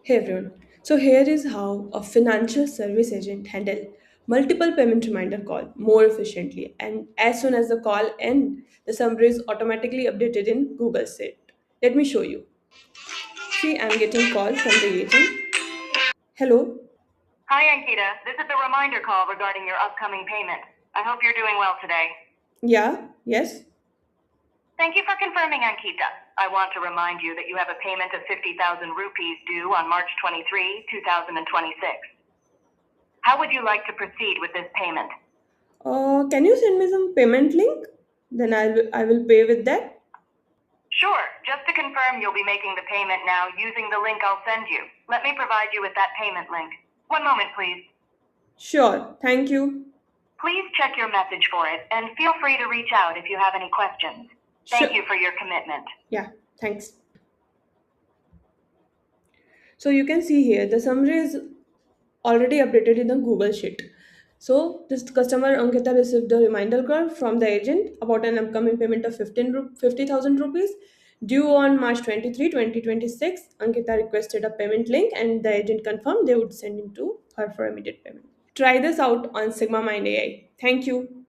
Hey everyone. So here is how a financial service agent handle multiple payment reminder call more efficiently, and as soon as the call end, the summary is automatically updated in Google Sheet. Let me show you. See, I'm getting call from the agent. Hello. Hi, Ankita. This is the reminder call regarding your upcoming payment. I hope you're doing well today. Yeah. Yes. Thank you for confirming, Ankita. I want to remind you that you have a payment of 50,000 rupees due on March 23, 2026. How would you like to proceed with this payment? Can you send me some payment link? Then I will pay with that. Sure. Just to confirm, you'll be making the payment now using the link I'll send you. Let me provide you with that payment link. One moment, please. Sure. Thank you. Please check your message for it and feel free to reach out if you have any questions. Thank Sure. you for your commitment. Yeah. Thanks. So you can see here the summary is already updated in the Google Sheet. So this customer Ankita received a reminder call from the agent about an upcoming payment of 50,000 rupees due on March 23, 2026. Ankita requested a payment link and the agent confirmed they would send it to her for immediate payment. Try this out on SigmaMind AI. Thank you.